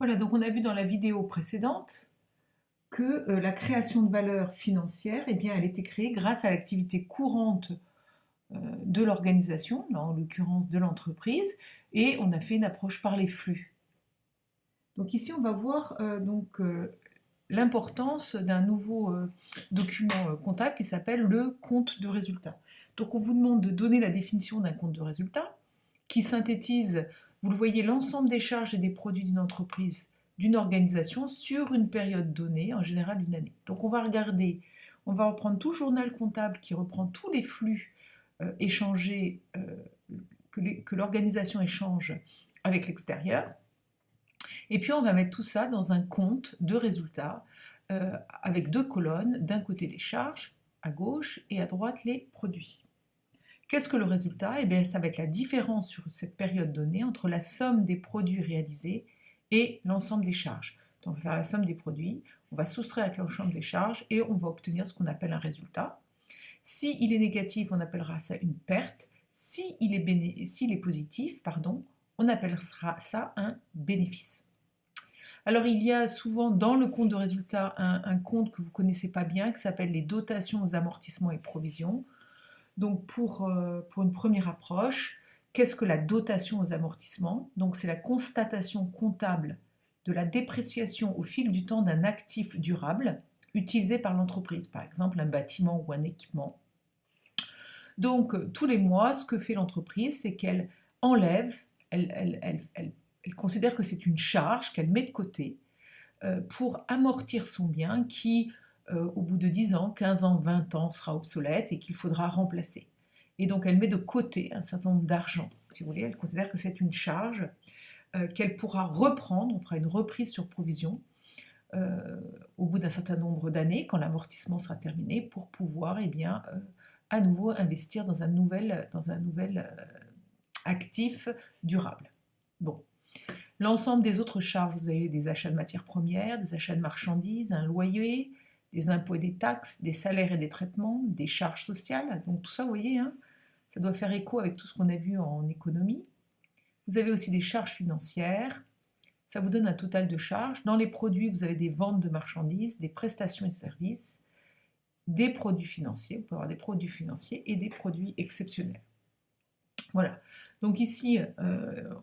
Voilà, donc on a vu dans la vidéo précédente que la création de valeur financière, eh bien, elle était créée grâce à l'activité courante de l'organisation, là en l'occurrence de l'entreprise, et on a fait une approche par les flux. Donc ici, on va voir l'importance d'un nouveau document comptable qui s'appelle le compte de résultat. Donc on vous demande de donner la définition d'un compte de résultat qui synthétise, vous le voyez, l'ensemble des charges et des produits d'une entreprise, d'une organisation sur une période donnée, en général une année. Donc on va regarder, on va reprendre tout le journal comptable qui reprend tous les flux échangés, que l'organisation échange avec l'extérieur. Et puis on va mettre tout ça dans un compte de résultats avec deux colonnes, d'un côté les charges, à gauche, et à droite les produits. Qu'est-ce que le résultat? Eh bien, ça va être la différence sur cette période donnée entre la somme des produits réalisés et l'ensemble des charges. Donc, on va faire la somme des produits, on va soustraire avec l'ensemble des charges et on va obtenir ce qu'on appelle un résultat. S'il est négatif, on appellera ça une perte. S'il est positif, on appellera ça un bénéfice. Alors, il y a souvent dans le compte de résultat un compte que vous ne connaissez pas bien qui s'appelle les dotations aux amortissements et provisions. Donc pour une première approche, qu'est-ce que la dotation aux amortissements? Donc c'est la constatation comptable de la dépréciation au fil du temps d'un actif durable utilisé par l'entreprise, par exemple un bâtiment ou un équipement. Donc tous les mois, ce que fait l'entreprise, c'est qu'elle enlève, elle considère que c'est une charge qu'elle met de côté pour amortir son bien qui, au bout de 10 ans, 15 ans, 20 ans, sera obsolète et qu'il faudra remplacer. Et donc elle met de côté un certain nombre d'argent, si vous voulez, elle considère que c'est une charge qu'elle pourra reprendre, on fera une reprise sur provision, au bout d'un certain nombre d'années, quand l'amortissement sera terminé, pour pouvoir à nouveau investir dans un nouvel actif durable. Bon. L'ensemble des autres charges, vous avez des achats de matières premières, des achats de marchandises, un loyer, des impôts et des taxes, des salaires et des traitements, des charges sociales. Donc tout ça, vous voyez, hein, ça doit faire écho avec tout ce qu'on a vu en économie. Vous avez aussi des charges financières. Ça vous donne un total de charges. Dans les produits, vous avez des ventes de marchandises, des prestations et services, des produits financiers. Vous pouvez avoir des produits financiers et des produits exceptionnels. Voilà. Donc ici,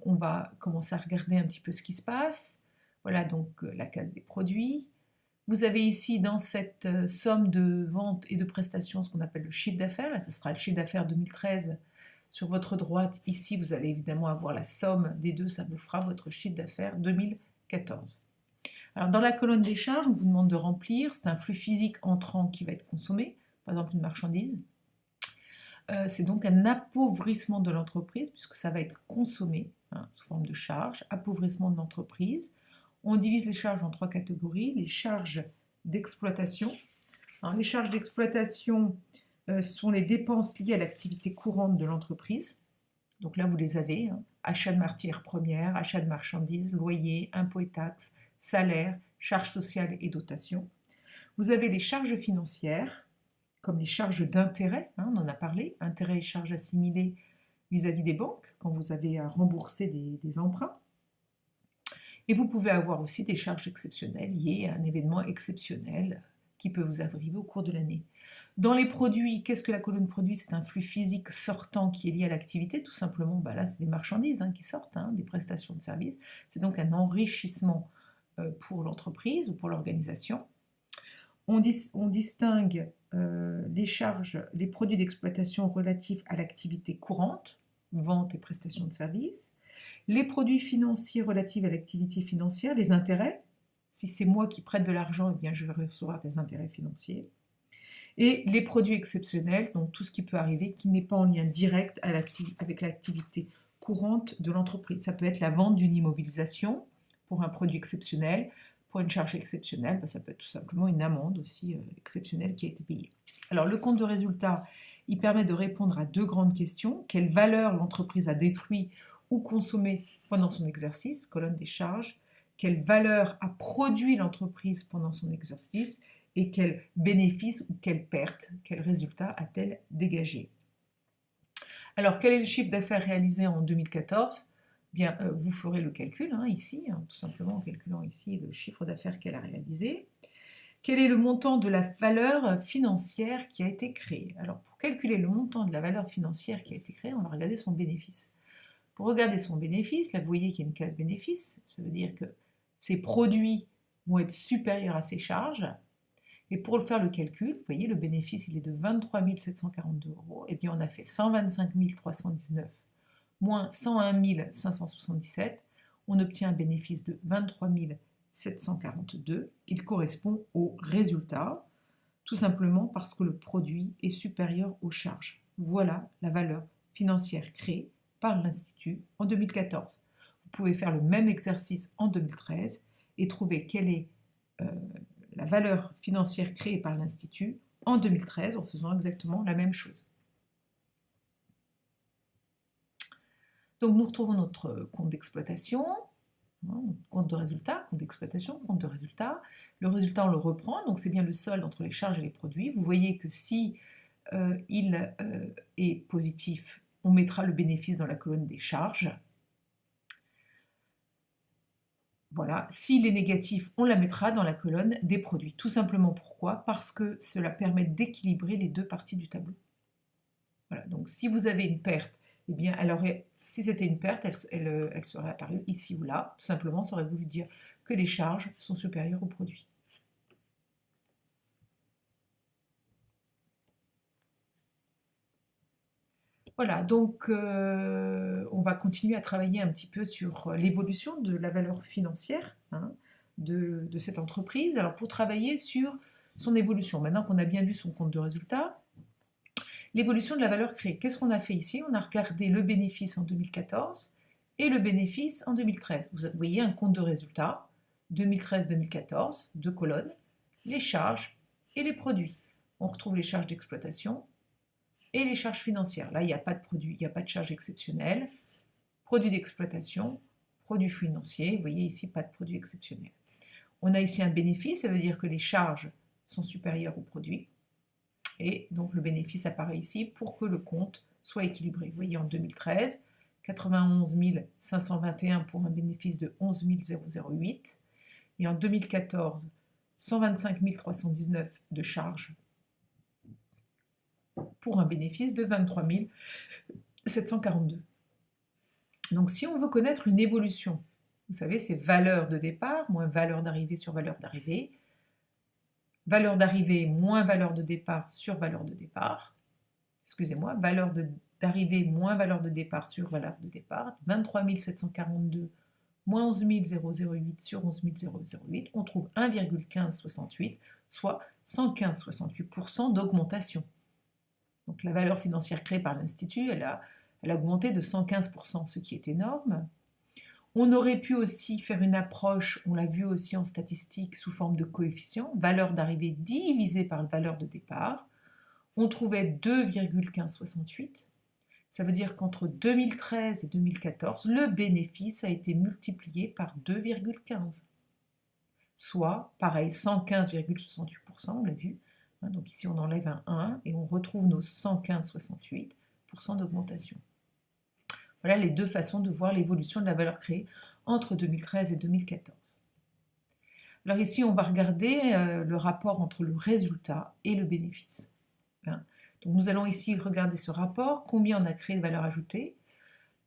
on va commencer à regarder un petit peu ce qui se passe. Voilà donc la case des produits. Vous avez ici dans cette somme de ventes et de prestations ce qu'on appelle le chiffre d'affaires. Là, ce sera le chiffre d'affaires 2013. Sur votre droite, ici, vous allez évidemment avoir la somme des deux. Ça vous fera votre chiffre d'affaires 2014. Alors dans la colonne des charges, on vous demande de remplir. C'est un flux physique entrant qui va être consommé. Par exemple, une marchandise. C'est donc un appauvrissement de l'entreprise puisque ça va être consommé sous forme de charge, appauvrissement de l'entreprise. On divise les charges en trois catégories. Les charges d'exploitation. Les charges d'exploitation sont les dépenses liées à l'activité courante de l'entreprise. Donc là, vous les avez. Achat de matières premières, achat de marchandises, loyer, impôts et taxes, salaire, charges sociales et dotations. Vous avez les charges financières, comme les charges d'intérêt, on en a parlé, intérêts et charges assimilées vis-à-vis des banques, quand vous avez à rembourser des emprunts. Et vous pouvez avoir aussi des charges exceptionnelles liées à un événement exceptionnel qui peut vous arriver au cours de l'année. Dans les produits, qu'est-ce que la colonne produit? C'est un flux physique sortant qui est lié à l'activité, tout simplement. Là, c'est des marchandises qui sortent, des prestations de services. C'est donc un enrichissement pour l'entreprise ou pour l'organisation. On distingue les charges, les produits d'exploitation relatifs à l'activité courante, vente et prestation de services, les produits financiers relatifs à l'activité financière, les intérêts. Si c'est moi qui prête de l'argent, eh bien je vais recevoir des intérêts financiers. Et les produits exceptionnels, donc tout ce qui peut arriver qui n'est pas en lien direct avec l'activité courante de l'entreprise. Ça peut être la vente d'une immobilisation pour un produit exceptionnel. Pour une charge exceptionnelle, ça peut être tout simplement une amende aussi exceptionnelle qui a été payée. Alors le compte de résultat, il permet de répondre à deux grandes questions. Quelle valeur l'entreprise a détruit ou consommé pendant son exercice, colonne des charges. Quelle valeur a produit l'entreprise pendant son exercice et quel bénéfice ou quelle perte, quel résultat a-t-elle dégagé. Alors quel est le chiffre d'affaires réalisé en 2014? bien, vous ferez le calcul ici, tout simplement en calculant ici le chiffre d'affaires qu'elle a réalisé. Quel est le montant de la valeur financière qui a été créée? Alors, pour calculer le montant de la valeur financière qui a été créée, on va regarder son bénéfice. Pour regarder son bénéfice, là, vous voyez qu'il y a une case bénéfice. Ça veut dire que ses produits vont être supérieurs à ses charges. Et pour faire le calcul, vous voyez, le bénéfice, il est de 23 742 €. Et bien, on a fait 125 319 moins 101 577. On obtient un bénéfice de 23 742. Il correspond au résultat, tout simplement parce que le produit est supérieur aux charges. Voilà la valeur financière créée par l'Institut en 2014. Vous pouvez faire le même exercice en 2013 et trouver quelle est la valeur financière créée par l'Institut en 2013 en faisant exactement la même chose. Donc nous retrouvons notre compte d'exploitation, compte de résultat, compte d'exploitation, compte de résultat. Le résultat, on le reprend, donc c'est bien le solde entre les charges et les produits. Vous voyez que si il est positif, on mettra le bénéfice dans la colonne des charges. Voilà, s'il est négatif, on la mettra dans la colonne des produits. Tout simplement pourquoi? Parce que cela permet d'équilibrer les deux parties du tableau. Voilà, donc si vous avez une perte, eh bien, si c'était une perte, elle serait apparue ici ou là. Tout simplement, ça aurait voulu dire que les charges sont supérieures aux produits. Voilà, donc on va continuer à travailler un petit peu sur l'évolution de la valeur financière de cette entreprise. Alors pour travailler sur son évolution, maintenant qu'on a bien vu son compte de résultat, l'évolution de la valeur créée. Qu'est-ce qu'on a fait ici? On a regardé le bénéfice en 2014 et le bénéfice en 2013. Vous voyez un compte de résultat, 2013-2014, deux colonnes, les charges et les produits. On retrouve les charges d'exploitation et les charges financières. Là, il n'y a pas de produit, il n'y a pas de charge exceptionnelle. Produit d'exploitation, produit financier, vous voyez ici, pas de produit exceptionnel. On a ici un bénéfice, ça veut dire que les charges sont supérieures aux produits. Et donc le bénéfice apparaît ici pour que le compte soit équilibré. Vous voyez en 2013, 91 521 pour un bénéfice de 11 008. Et en 2014, 125 319 de charges pour un bénéfice de 23 742. Donc si on veut connaître une évolution, vous savez, c'est valeur de départ moins valeur d'arrivée sur valeur d'arrivée, valeur d'arrivée moins valeur de départ sur valeur de départ, excusez-moi, valeur d'arrivée moins valeur de départ sur valeur de départ, 23 742 moins 11 008 sur 11 008, on trouve 1,1568, soit 115,68% d'augmentation. Donc la valeur financière créée par l'Institut, elle a augmenté de 115%, ce qui est énorme. On aurait pu aussi faire une approche, on l'a vu aussi en statistique, sous forme de coefficient, valeur d'arrivée divisée par la valeur de départ. On trouvait 2,1568. Ça veut dire qu'entre 2013 et 2014, le bénéfice a été multiplié par 2,15. Soit, pareil, 115,68%, on l'a vu. Donc ici, on enlève un 1 et on retrouve nos 115,68% d'augmentation. Voilà les deux façons de voir l'évolution de la valeur créée entre 2013 et 2014. Alors ici, on va regarder le rapport entre le résultat et le bénéfice. Donc nous allons ici regarder ce rapport, combien on a créé de valeur ajoutée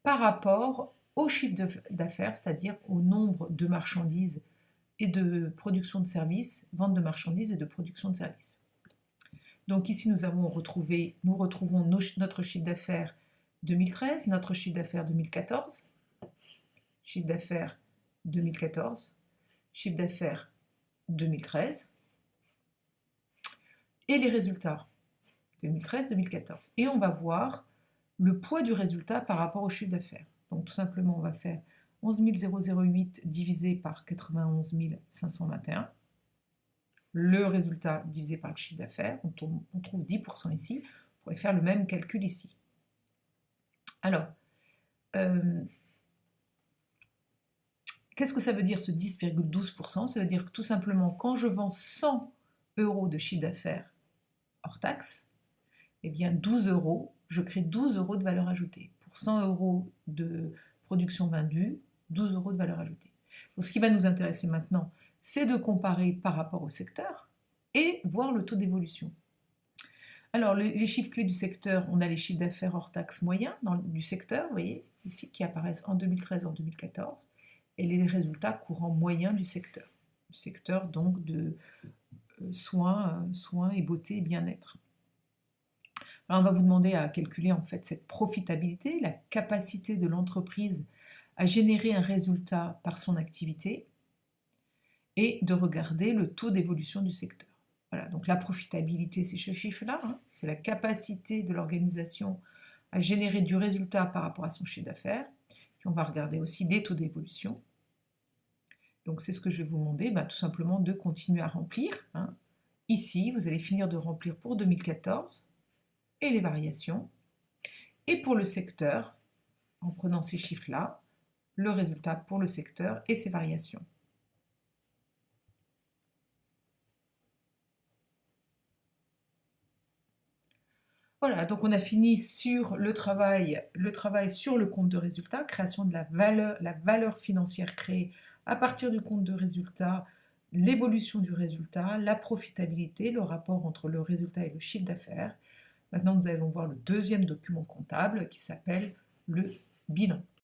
par rapport au chiffre d'affaires, c'est-à-dire au nombre de marchandises et de production de services, vente de marchandises et de production de services. Donc ici, nous retrouvons notre chiffre d'affaires 2013, notre chiffre d'affaires 2014, chiffre d'affaires 2014, chiffre d'affaires 2013, et les résultats 2013-2014. Et on va voir le poids du résultat par rapport au chiffre d'affaires. Donc tout simplement, on va faire 11 008 divisé par 91 521. Le résultat divisé par le chiffre d'affaires, on trouve 10% ici. On pourrait faire le même calcul ici. Alors, qu'est-ce que ça veut dire ce 10,12%? Ça veut dire que tout simplement, quand je vends 100 € de chiffre d'affaires hors taxe, eh bien 12 €, je crée 12 € de valeur ajoutée. Pour 100 € de production vendue, 12 € de valeur ajoutée. Donc, ce qui va nous intéresser maintenant, c'est de comparer par rapport au secteur et voir le taux d'évolution. Alors, les chiffres clés du secteur, on a les chiffres d'affaires hors taxes moyens du secteur, vous voyez, ici, qui apparaissent en 2013 et en 2014, et les résultats courants moyens du secteur donc de soins et beauté et bien-être. Alors, on va vous demander à calculer en fait cette profitabilité, la capacité de l'entreprise à générer un résultat par son activité, et de regarder le taux d'évolution du secteur. Voilà, donc la profitabilité, c'est ce chiffre-là, hein, c'est la capacité de l'organisation à générer du résultat par rapport à son chiffre d'affaires. Puis on va regarder aussi les taux d'évolution. Donc c'est ce que je vais vous demander, tout simplement de continuer à remplir. Hein. Ici, vous allez finir de remplir pour 2014 et les variations. Et pour le secteur, en prenant ces chiffres-là, le résultat pour le secteur et ses variations. Voilà, donc on a fini sur le travail sur le compte de résultat, création de la valeur financière créée à partir du compte de résultat, l'évolution du résultat, la profitabilité, le rapport entre le résultat et le chiffre d'affaires. Maintenant, nous allons voir le deuxième document comptable qui s'appelle le bilan.